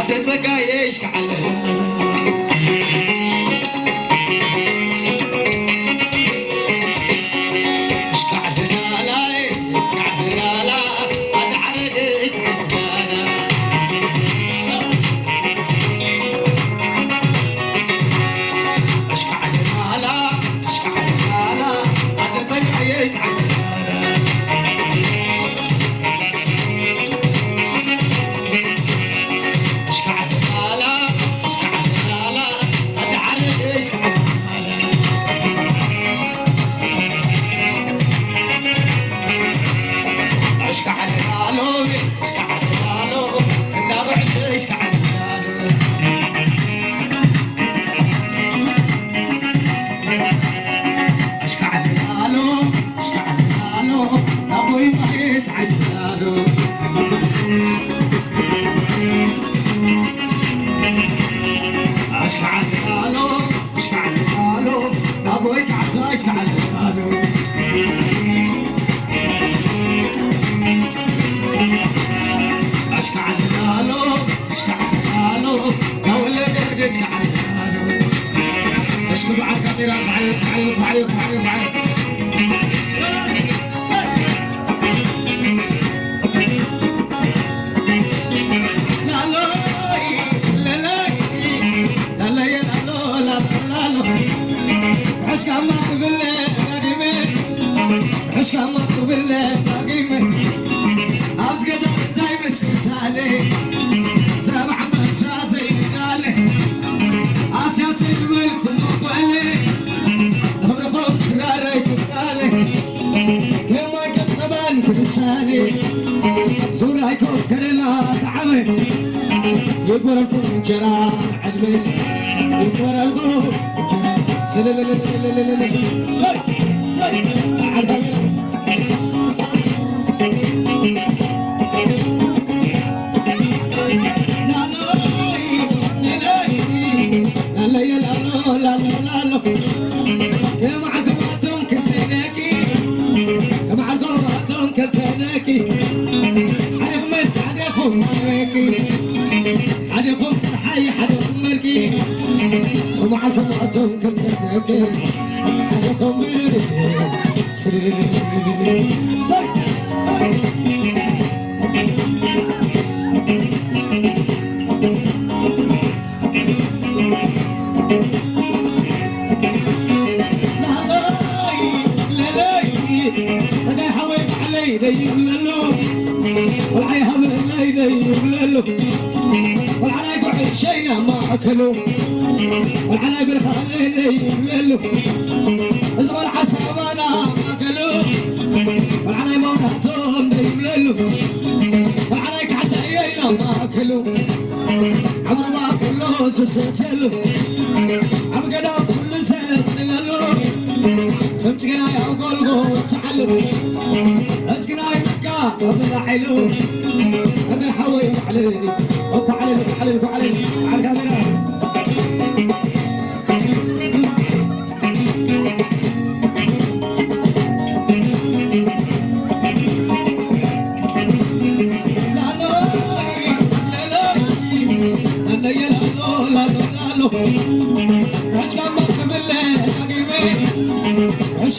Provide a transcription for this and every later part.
عدت سقايش كعلى يقول لكم جرى علمي يقول لكم جرى سلل والعناي بالخليل يبللو ازغر حسابنا اكلو والعناي موناتهم يبللو والعناي كحساينا ما اكلو عمر ما كله سسيتلو عم قدا كل سيتلو كنت قنا يا قلبو تعلم اسكنا يبقى ابراحيلو ابي حوي علي على الكاميرا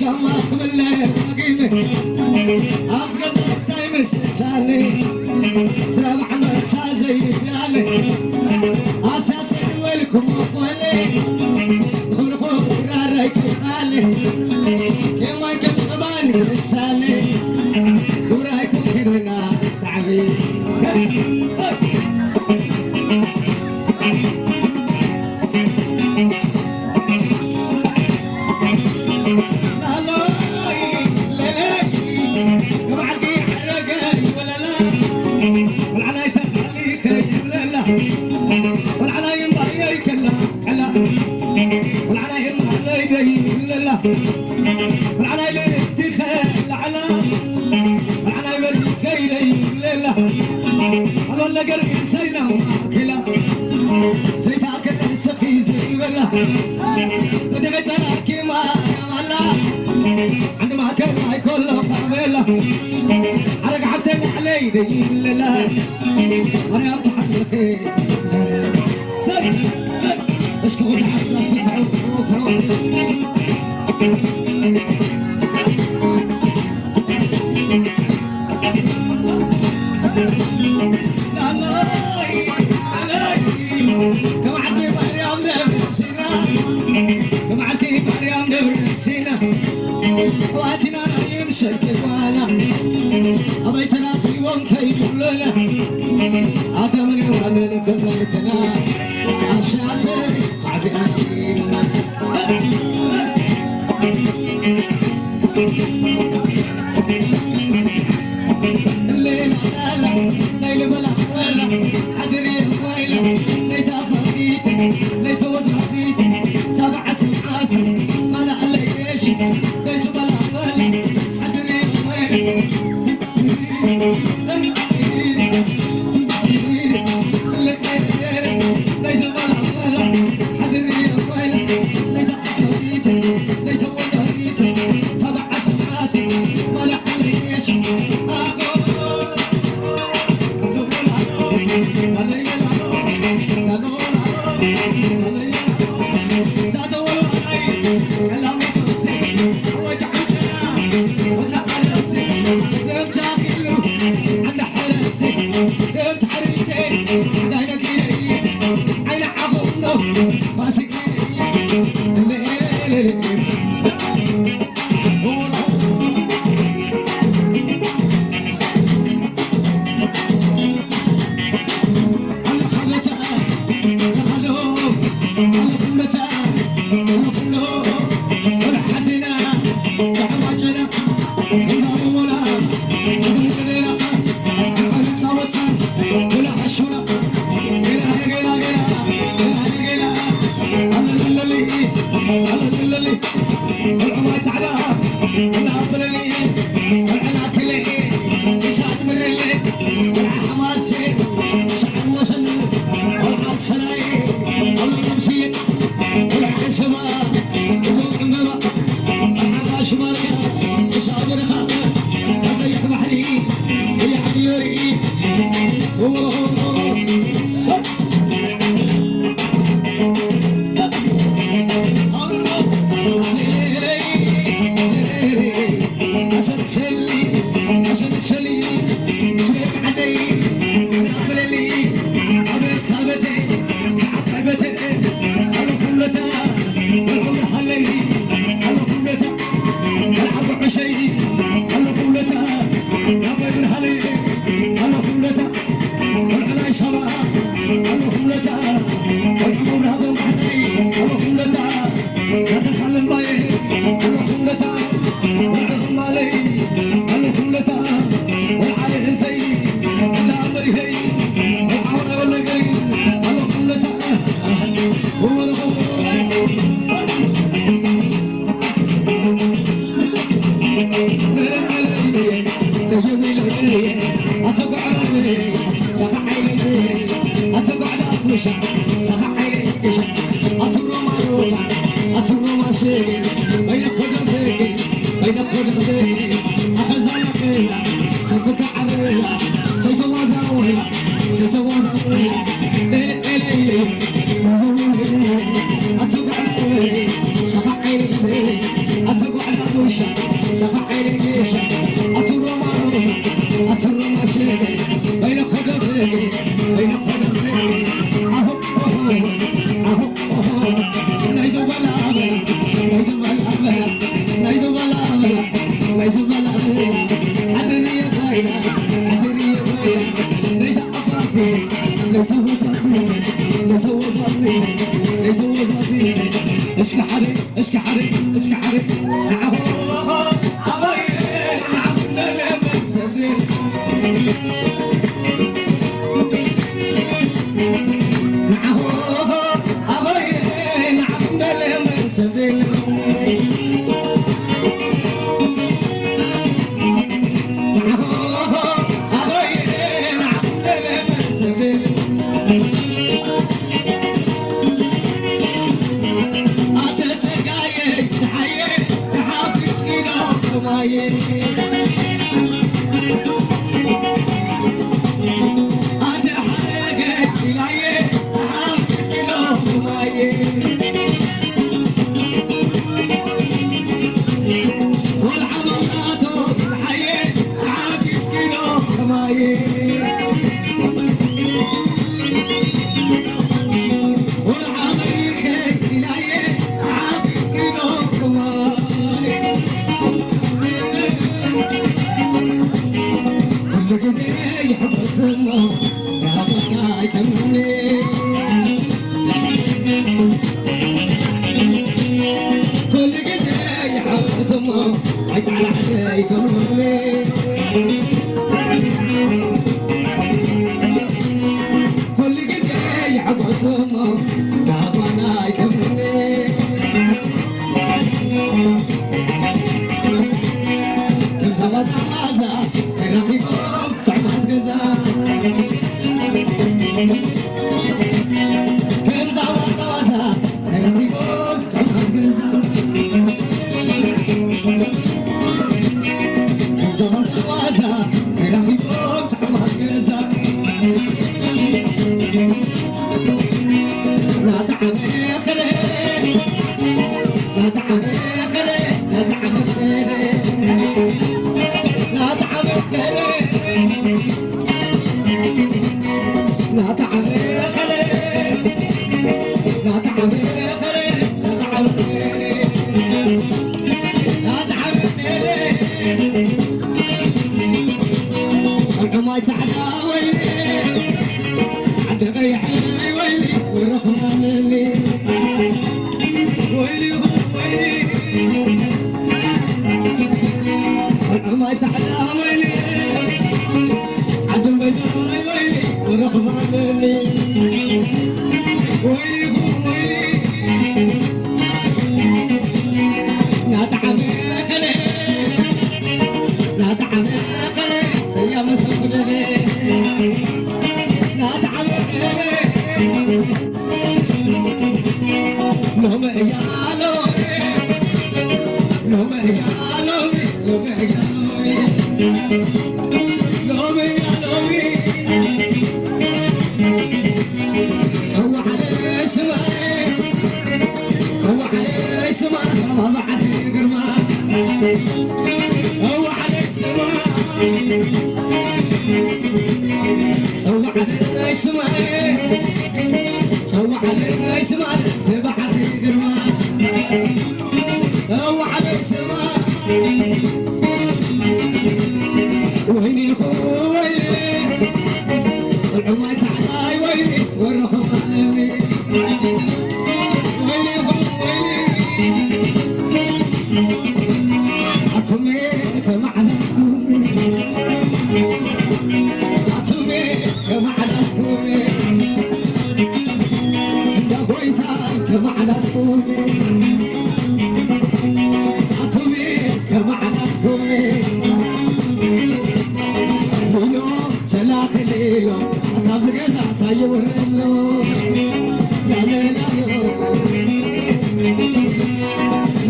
شما قبل قيمة أمس قصة تايمش سالي سلام عمر سازي فلالي أساسي ولكم أقوالي خلقوا قراري كفالي كما يكف طبان كسالي سورايكم كرنا تعبي والعناي للاتخاذ العلام والعناي بالخيري لله والله قربي سينا وكلا زيت اكل السخي زي بالله ودغت انا كيما يا الله عندما كان كله قابله حرق حتى يدي لله مريم تحركي زي اشكو العز اسكو لا لا كم عندي مريم نفسنا كم عندي مريم نفسنا واتنا يمشي وانا أبيتنا في يوم كي يقولنا أدمني وأمني كذبتنا أشاسي عزيزي الليلة لا ليلة بلا ولا حدري ويلا ليت أفضيتي ليت وزعتيتي تابع سمعاسي ما لا ليش ليش بلا ولا حدري ويلا تحيي تحافظ كده ناقونا يكملني كل جزء يحب سمه عيتعال علي يكملني كل جزء يحب سمه ناقونا يكملني كم زوازة رقيبهم طعمات غزا كم زوازة رقيبهم طعمات غزا كم زوازة رقيبهم طعمات غزا لا تعمل خلي لا تعمل خلي لا تعمل خلي لا تعمل خلي لا تعمل خلي لا تعمل خلي لا تعمل خلي لا تعمل خلي الحماي تعالى ويلي عند غيحي ويلي والرحمن اللي ويلي ويلي الحماي تعالى ويلي عند البيضاء ويلي والرحمن اللي ويلي ويلي لا تعمل خلي لا تعمل خلي سيام سفلي لا تعمل خلي لوم يا لومي لوم يا لومي لوم يا لومي لوم يا لومي سوى عليه السماء سوى عليه السماء سما بعد قرما سوى عليه السماء سوى عليه السماء سوى عليه السماء تبعت قرما سوى عليه السماء ويني خويلي الحماي تعالى ويلي والرحمن اللي ويلي خويلي أتميك معنا كومي أتميك معنا كومي يا قويتك معنا كومي أتميك معنا كومي ليلو تلاق ليلو أتابز قزع تايور اللو لا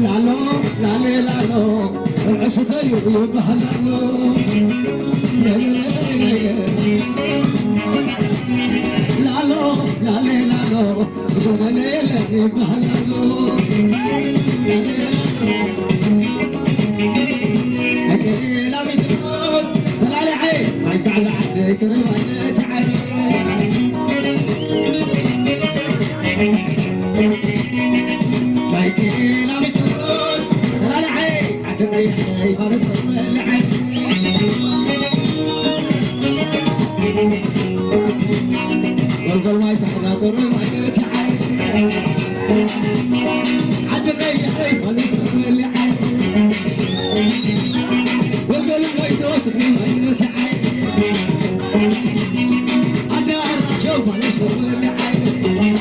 لالو لا لالو العشت يبهل اللو لالو لالو سجون ليلة يبهل اللو لا بيتروس سلالي عين ما يتعلى علي تري ما يتعلى بايكي لا بيتروس سلالي عين عدد ريحي فارس العين والقل ما يتعلى تري ما يتعلى عدد ريحي فارس العين والقلب ما يتوتر ما يتعين أنا أشوف أنا شغل العين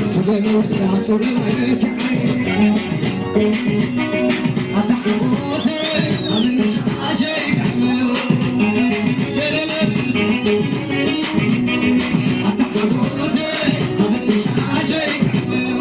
سلم وتعطر ما يتعين أتحوسي أنا مش عايش أحمل أتحوسي أنا مش عايش أحمل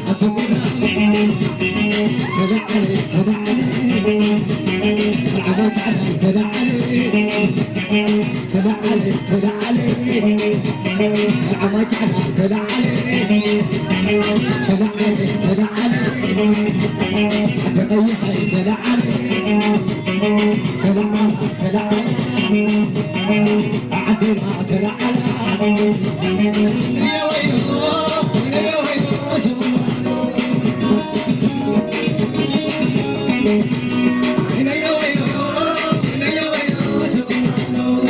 أتبنا تدعني العبت على تلعلي تلعلي تلعلي العبت على تلعلي تلعلي تلعلي حتى غيحي تلعلي تلعلي تلعلي عدنا تلعلي يا ويلو يا ويلو شمالو يا ويلو يا ويلو شمالو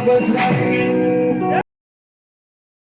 was like